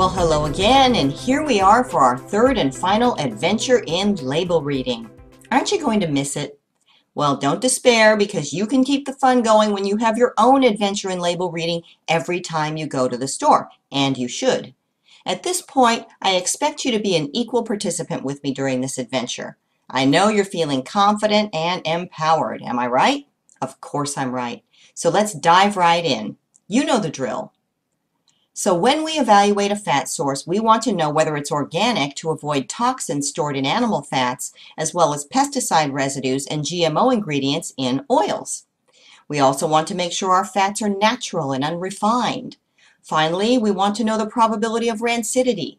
Well, hello again, and here we are for our third and final adventure in label reading. Aren't you going to miss it? Well, don't despair, because you can keep the fun going when you have your own adventure in label reading every time you go to the store, and you should. At this point, I expect you to be an equal participant with me during this adventure. I know you're feeling confident and empowered, am I right? Of course I'm right. So let's dive right in. You know the drill. So when we evaluate a fat source, we want to know whether it's organic to avoid toxins stored in animal fats, as well as pesticide residues and GMO ingredients in oils. We also want to make sure our fats are natural and unrefined. Finally, we want to know the probability of rancidity.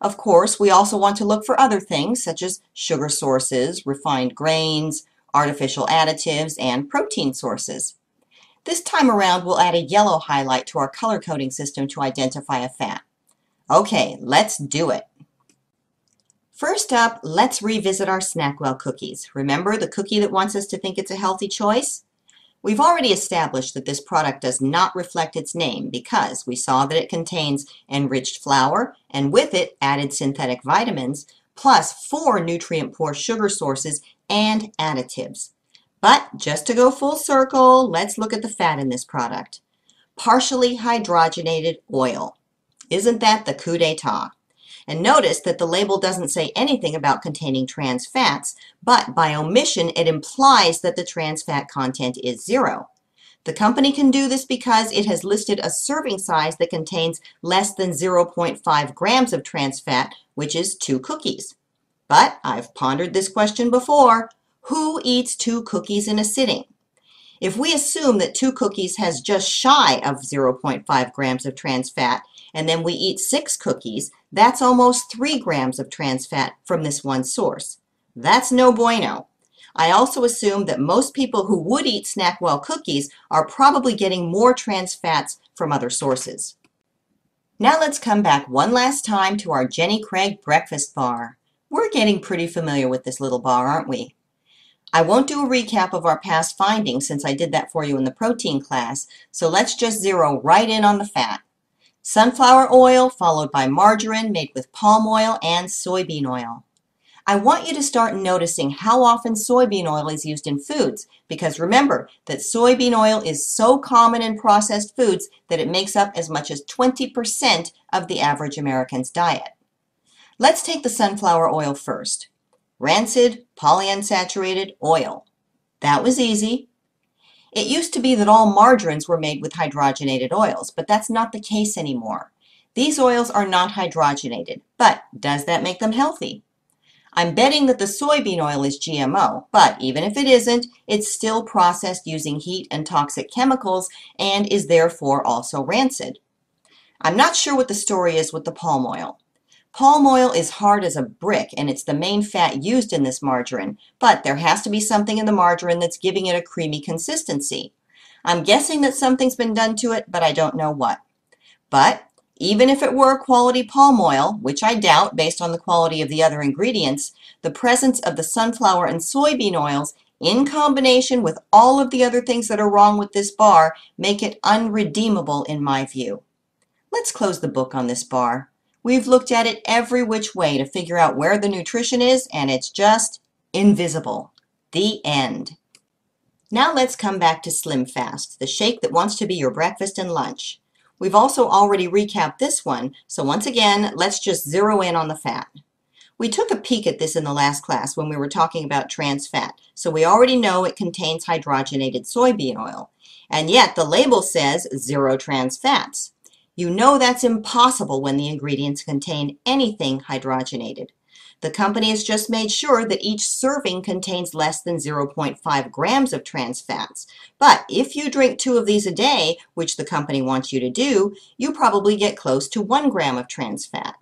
Of course, we also want to look for other things such as sugar sources, refined grains, artificial additives, and protein sources. This time around, we'll add a yellow highlight to our color coding system to identify a fat. Okay, let's do it. First up, let's revisit our Snackwell cookies. Remember the cookie that wants us to think it's a healthy choice? We've already established that this product does not reflect its name because we saw that it contains enriched flour and with it added synthetic vitamins, plus 4 nutrient-poor sugar sources and additives. But just to go full circle, let's look at the fat in this product. Partially hydrogenated oil. Isn't that the coup d'etat? And notice that the label doesn't say anything about containing trans fats, but by omission it implies that the trans fat content is 0. The company can do this because it has listed a serving size that contains less than 0.5 grams of trans fat, which is 2 cookies. But I've pondered this question before. Who eats 2 cookies in a sitting? If we assume that 2 cookies has just shy of 0.5 grams of trans fat, and then we eat 6 cookies, that's almost 3 grams of trans fat from this one source. That's no bueno. I also assume that most people who would eat Snackwell cookies are probably getting more trans fats from other sources. Now let's come back one last time to our Jenny Craig breakfast bar. We're getting pretty familiar with this little bar, aren't we? I won't do a recap of our past findings since I did that for you in the protein class, so let's just zero right in on the fat. Sunflower oil followed by margarine made with palm oil and soybean oil. I want you to start noticing how often soybean oil is used in foods, because remember that soybean oil is so common in processed foods that it makes up as much as 20% of the average American's diet. Let's take the sunflower oil first. Rancid polyunsaturated oil. That was easy. It used to be that all margarines were made with hydrogenated oils, but that's not the case anymore. These oils are not hydrogenated, but does that make them healthy? I'm betting that the soybean oil is GMO, but even if it isn't, it's still processed using heat and toxic chemicals and is therefore also rancid. I'm not sure what the story is with the palm oil. Palm oil is hard as a brick, and it's the main fat used in this margarine, but there has to be something in the margarine that's giving it a creamy consistency. I'm guessing that something's been done to it, but I don't know what. But even if it were quality palm oil, which I doubt based on the quality of the other ingredients, the presence of the sunflower and soybean oils in combination with all of the other things that are wrong with this bar make it unredeemable in my view. Let's close the book on this bar. We've looked at it every which way to figure out where the nutrition is, and it's just invisible. The end. Now let's come back to Slim Fast, the shake that wants to be your breakfast and lunch. We've also already recapped this one, so once again, let's just zero in on the fat. We took a peek at this in the last class when we were talking about trans fat, so we already know it contains hydrogenated soybean oil. And yet the label says 0 trans fats. You know that's impossible when the ingredients contain anything hydrogenated. The company has just made sure that each serving contains less than 0.5 grams of trans fats. But if you drink 2 of these a day, which the company wants you to do, you probably get close to 1 gram of trans fat.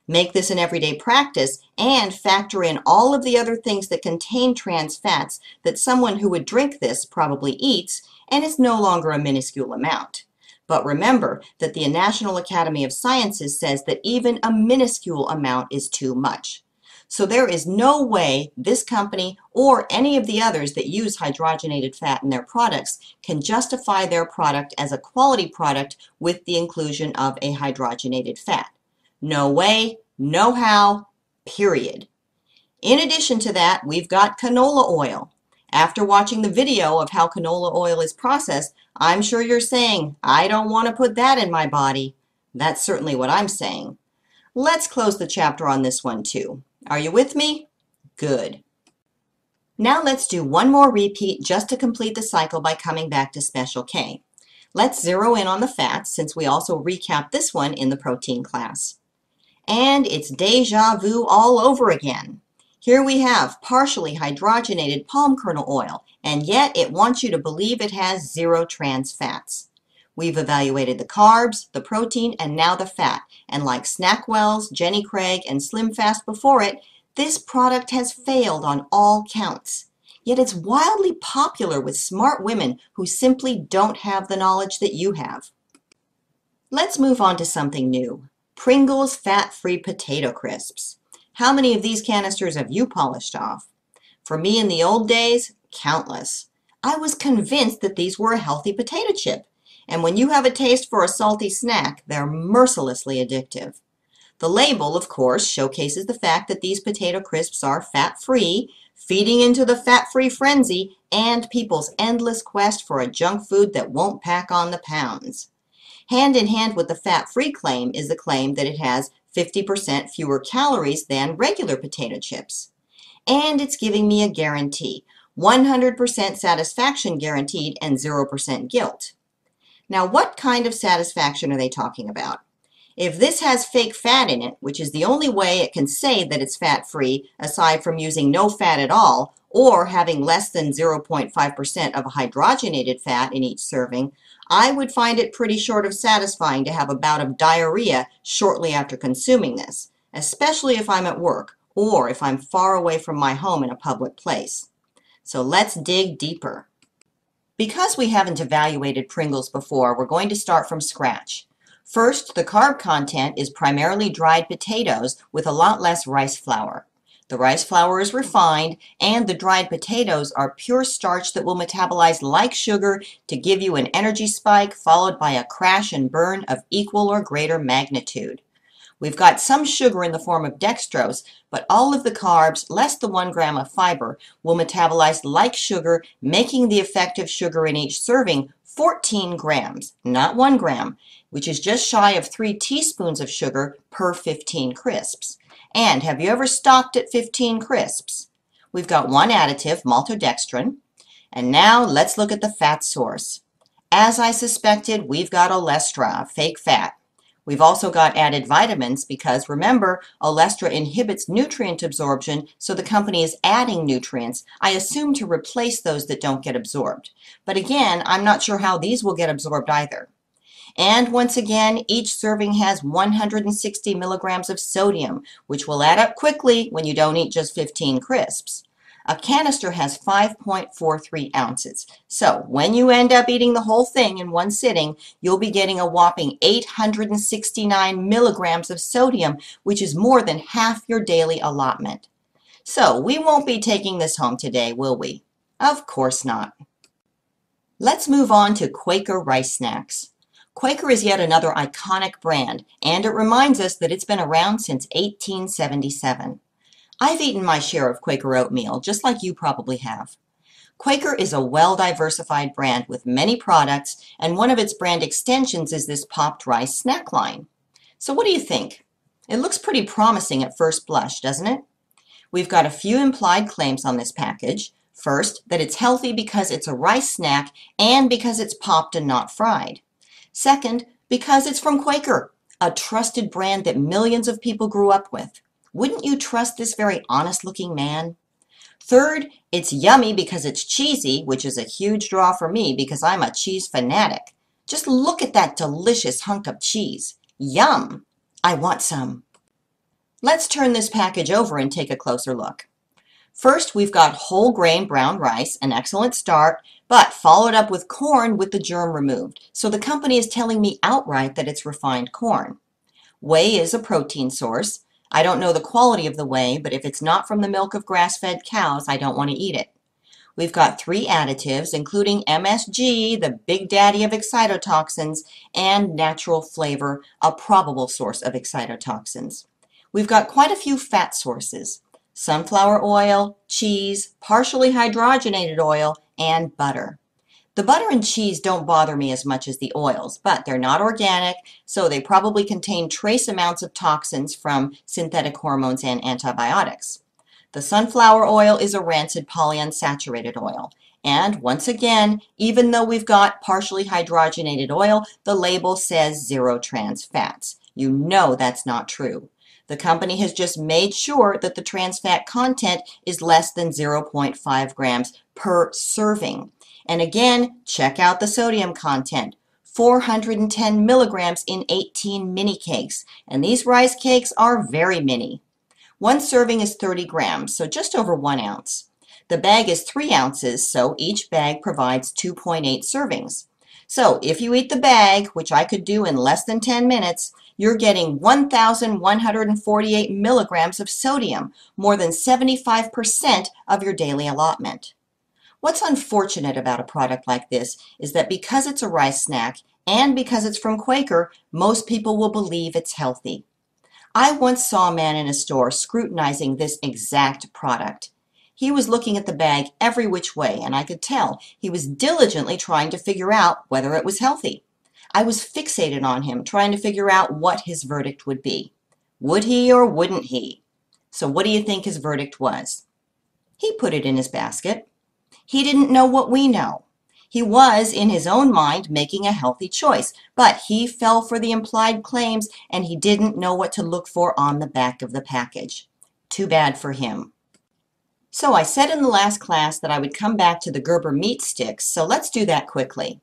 Make this an everyday practice and factor in all of the other things that contain trans fats that someone who would drink this probably eats, and it's no longer a minuscule amount. But remember that the National Academy of Sciences says that even a minuscule amount is too much. So there is no way this company or any of the others that use hydrogenated fat in their products can justify their product as a quality product with the inclusion of a hydrogenated fat. No way, no how, period. In addition to that, we've got canola oil. After watching the video of how canola oil is processed, I'm sure you're saying, I don't want to put that in my body. That's certainly what I'm saying. Let's close the chapter on this one too. Are you with me? Good. Now let's do one more repeat just to complete the cycle by coming back to Special K. Let's zero in on the fats since we also recapped this one in the protein class. And it's deja vu all over again. Here we have partially hydrogenated palm kernel oil, and yet it wants you to believe it has 0 trans fats. We've evaluated the carbs, the protein, and now the fat, and like Snackwell's, Jenny Craig, and SlimFast before it, this product has failed on all counts. Yet it's wildly popular with smart women who simply don't have the knowledge that you have. Let's move on to something new. Pringles fat-free potato crisps. How many of these canisters have you polished off? For me in the old days, countless. I was convinced that these were a healthy potato chip, and when you have a taste for a salty snack, they're mercilessly addictive. The label, of course, showcases the fact that these potato crisps are fat-free, feeding into the fat-free frenzy and people's endless quest for a junk food that won't pack on the pounds. Hand in hand with the fat-free claim is the claim that it has 50% fewer calories than regular potato chips. And it's giving me a guarantee, 100% satisfaction guaranteed and 0% guilt. Now, what kind of satisfaction are they talking about? If this has fake fat in it, which is the only way it can say that it's fat-free aside from using no fat at all or having less than 0.5% of a hydrogenated fat in each serving, I would find it pretty short of satisfying to have a bout of diarrhea shortly after consuming this, especially if I'm at work or if I'm far away from my home in a public place. So let's dig deeper. Because we haven't evaluated Pringles before, we're going to start from scratch. First, the carb content is primarily dried potatoes with a lot less rice flour. The rice flour is refined, and the dried potatoes are pure starch that will metabolize like sugar to give you an energy spike followed by a crash and burn of equal or greater magnitude. We've got some sugar in the form of dextrose, but all of the carbs, less the 1 gram of fiber, will metabolize like sugar, making the effective sugar in each serving 14 grams, not 1 gram, which is just shy of 3 teaspoons of sugar per 15 crisps. And have you ever stopped at 15 crisps? We've got one additive, maltodextrin. And now let's look at the fat source. As I suspected, we've got Olestra, fake fat. We've also got added vitamins because, remember, Olestra inhibits nutrient absorption, so the company is adding nutrients, I assume to replace those that don't get absorbed. But again, I'm not sure how these will get absorbed either. And once again, each serving has 160 milligrams of sodium, which will add up quickly when you don't eat just 15 crisps. A canister has 5.43 ounces. So when you end up eating the whole thing in one sitting, you'll be getting a whopping 869 milligrams of sodium, which is more than half your daily allotment. So we won't be taking this home today, will we? Of course not. Let's move on to Quaker Rice Snacks. Quaker is yet another iconic brand, and it reminds us that it's been around since 1877. I've eaten my share of Quaker oatmeal, just like you probably have. Quaker is a well-diversified brand with many products, and one of its brand extensions is this popped rice snack line. So what do you think? It looks pretty promising at first blush, doesn't it? We've got a few implied claims on this package. First, that it's healthy because it's a rice snack and because it's popped and not fried. Second, because it's from Quaker, a trusted brand that millions of people grew up with. Wouldn't you trust this very honest-looking man? Third, it's yummy because it's cheesy, which is a huge draw for me because I'm a cheese fanatic. Just look at that delicious hunk of cheese. Yum! I want some. Let's turn this package over and take a closer look. First, we've got whole grain brown rice, an excellent start, but followed up with corn with the germ removed. So the company is telling me outright that it's refined corn. Whey is a protein source. I don't know the quality of the whey, but if it's not from the milk of grass-fed cows, I don't want to eat it. We've got 3 additives, including MSG, the big daddy of excitotoxins, and natural flavor, a probable source of excitotoxins. We've got quite a few fat sources: sunflower oil, cheese, partially hydrogenated oil, and butter. The butter and cheese don't bother me as much as the oils, but they're not organic, so they probably contain trace amounts of toxins from synthetic hormones and antibiotics. The sunflower oil is a rancid polyunsaturated oil. And once again, even though we've got partially hydrogenated oil, the label says 0 trans fats. You know that's not true. The company has just made sure that the trans fat content is less than 0.5 grams per serving. And again, check out the sodium content: 410 milligrams in 18 mini cakes. And these rice cakes are very mini. One serving is 30 grams, so just over 1 ounce. The bag is 3 ounces, so each bag provides 2.8 servings. So if you eat the bag, which I could do in less than 10 minutes, you're getting 1,148 milligrams of sodium, more than 75% of your daily allotment. What's unfortunate about a product like this is that because it's a rice snack and because it's from Quaker, most people will believe it's healthy. I once saw a man in a store scrutinizing this exact product. He was looking at the bag every which way, and I could tell he was diligently trying to figure out whether it was healthy. I was fixated on him, trying to figure out what his verdict would be. Would he or wouldn't he? So what do you think his verdict was? He put it in his basket. He didn't know what we know. He was, in his own mind, making a healthy choice, but he fell for the implied claims and he didn't know what to look for on the back of the package. Too bad for him. So I said in the last class that I would come back to the Gerber meat sticks, so let's do that quickly.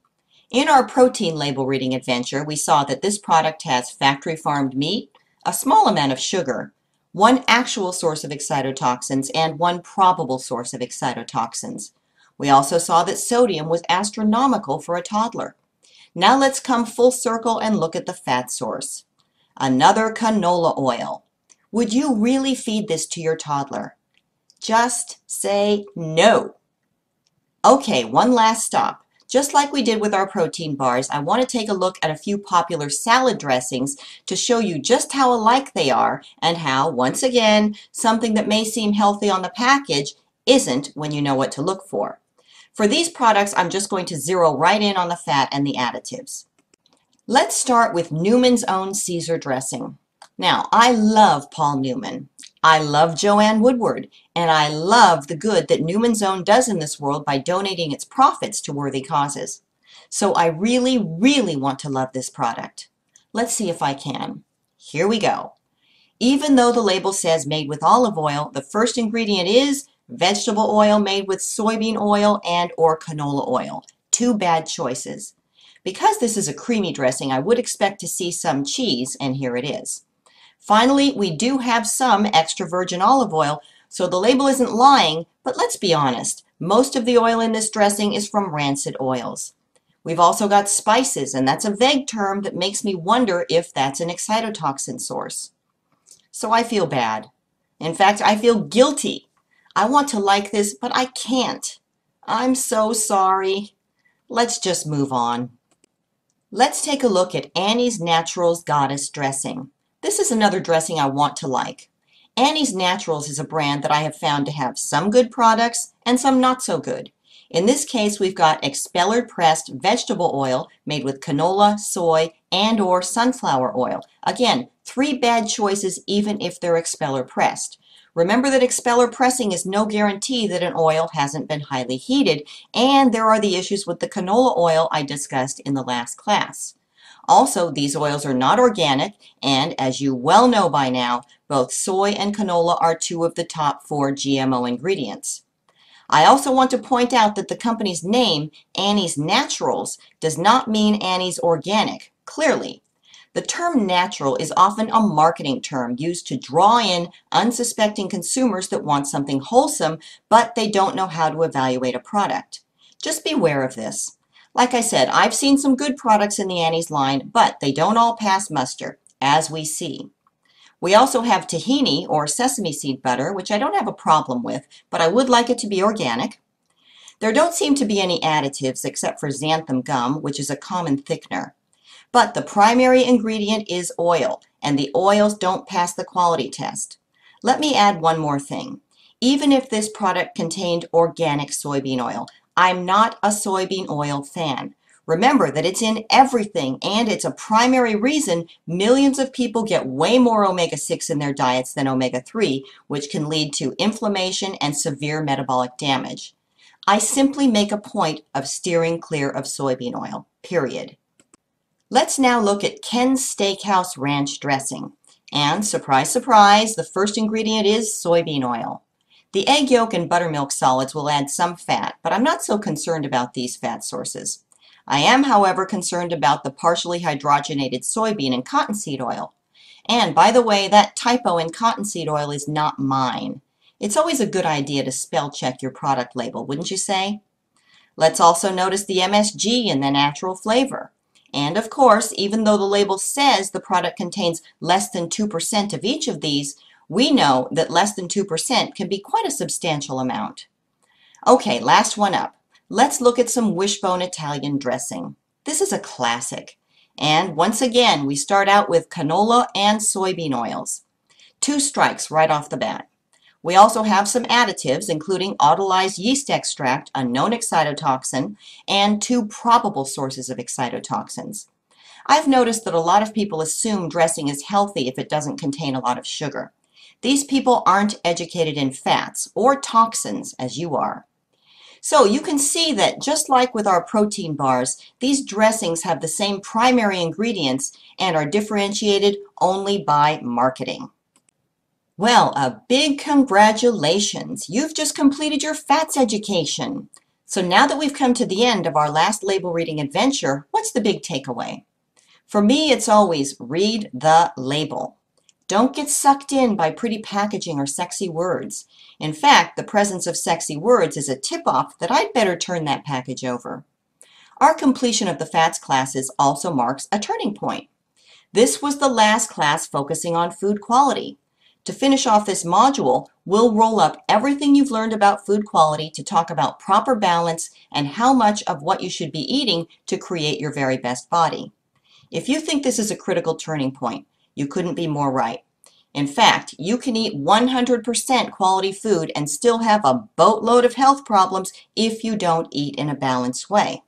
In our protein label reading adventure, we saw that this product has factory farmed meat, a small amount of sugar, 1 actual source of excitotoxins, and 1 probable source of excitotoxins. We also saw that sodium was astronomical for a toddler. Now let's come full circle and look at the fat source. Another canola oil. Would you really feed this to your toddler? Just say no. Okay, one last stop. Just like we did with our protein bars, I want to take a look at a few popular salad dressings to show you just how alike they are and how, once again, something that may seem healthy on the package isn't when you know what to look for. For these products, I'm just going to zero right in on the fat and the additives. Let's start with Newman's Own Caesar dressing. Now, I love Paul Newman. I love Joanne Woodward, and I love the good that Newman's Own does in this world by donating its profits to worthy causes. So I really, really want to love this product. Let's see if I can. Here we go. Even though the label says made with olive oil, the first ingredient is vegetable oil made with soybean oil and or canola oil. 2 bad choices. Because this is a creamy dressing, I would expect to see some cheese, and here it is. Finally, we do have some extra virgin olive oil, so the label isn't lying, but let's be honest, most of the oil in this dressing is from rancid oils. We've also got spices, and that's a vague term that makes me wonder if that's an excitotoxin source. So I feel bad. In fact, I feel guilty. I want to like this, but I can't. I'm so sorry. Let's just move on. Let's take a look at Annie's Naturals Goddess dressing. This is another dressing I want to like. Annie's Naturals is a brand that I have found to have some good products and some not so good. In this case, we've got expeller pressed vegetable oil made with canola, soy, and or sunflower oil. Again, 3 bad choices even if they're expeller pressed. Remember that expeller pressing is no guarantee that an oil hasn't been highly heated, and there are the issues with the canola oil I discussed in the last class. Also, these oils are not organic, and as you well know by now, both soy and canola are 2 of the top 4 GMO ingredients. I also want to point out that the company's name, Annie's Naturals, does not mean Annie's Organic, clearly. The term natural is often a marketing term used to draw in unsuspecting consumers that want something wholesome, but they don't know how to evaluate a product. Just beware of this. Like I said, I've seen some good products in the Annie's line, but they don't all pass muster, as we see. We also have tahini or sesame seed butter, which I don't have a problem with, but I would like it to be organic. There don't seem to be any additives except for xanthan gum, which is a common thickener. But the primary ingredient is oil, and the oils don't pass the quality test. Let me add one more thing. Even if this product contained organic soybean oil, I'm not a soybean oil fan. Remember that it's in everything, and it's a primary reason millions of people get way more omega-6 in their diets than omega-3, which can lead to inflammation and severe metabolic damage. I simply make a point of steering clear of soybean oil, period. Let's now look at Ken's Steakhouse Ranch dressing. And surprise, surprise, the first ingredient is soybean oil. The egg yolk and buttermilk solids will add some fat, but I'm not so concerned about these fat sources. I am, however, concerned about the partially hydrogenated soybean and cottonseed oil. And by the way, that typo in cottonseed oil is not mine. It's always a good idea to spell check your product label, wouldn't you say? Let's also notice the MSG and the natural flavor. And of course, even though the label says the product contains less than 2% of each of these, we know that less than 2% can be quite a substantial amount. Okay, last one up. Let's look at some Wishbone Italian dressing. This is a classic. And once again, we start out with canola and soybean oils. 2 strikes right off the bat. We also have some additives, including autolyzed yeast extract, a known excitotoxin, and 2 probable sources of excitotoxins. I've noticed that a lot of people assume dressing is healthy if it doesn't contain a lot of sugar. These people aren't educated in fats or toxins as you are. So you can see that just like with our protein bars, these dressings have the same primary ingredients and are differentiated only by marketing. Well, a big congratulations! You've just completed your fats education. So now that we've come to the end of our last label reading adventure, what's the big takeaway? For me, it's always read the label. Don't get sucked in by pretty packaging or sexy words. In fact, the presence of sexy words is a tip-off that I'd better turn that package over. Our completion of the fats classes also marks a turning point. This was the last class focusing on food quality. To finish off this module, we'll roll up everything you've learned about food quality to talk about proper balance and how much of what you should be eating to create your very best body. If you think this is a critical turning point, you couldn't be more right. In fact, you can eat 100% quality food and still have a boatload of health problems if you don't eat in a balanced way.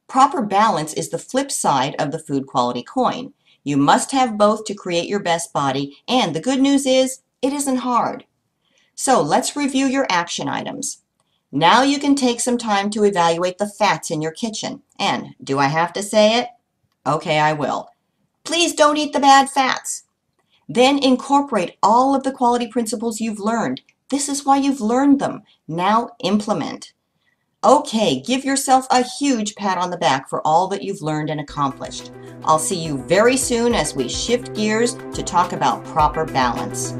Proper balance is the flip side of the food quality coin. You must have both to create your best body, and the good news is, it isn't hard. So let's review your action items. Now you can take some time to evaluate the fats in your kitchen. And do I have to say it? Okay, I will. Please don't eat the bad fats. Then incorporate all of the quality principles you've learned. This is why you've learned them. Now implement. Okay, give yourself a huge pat on the back for all that you've learned and accomplished. I'll see you very soon as we shift gears to talk about proper balance.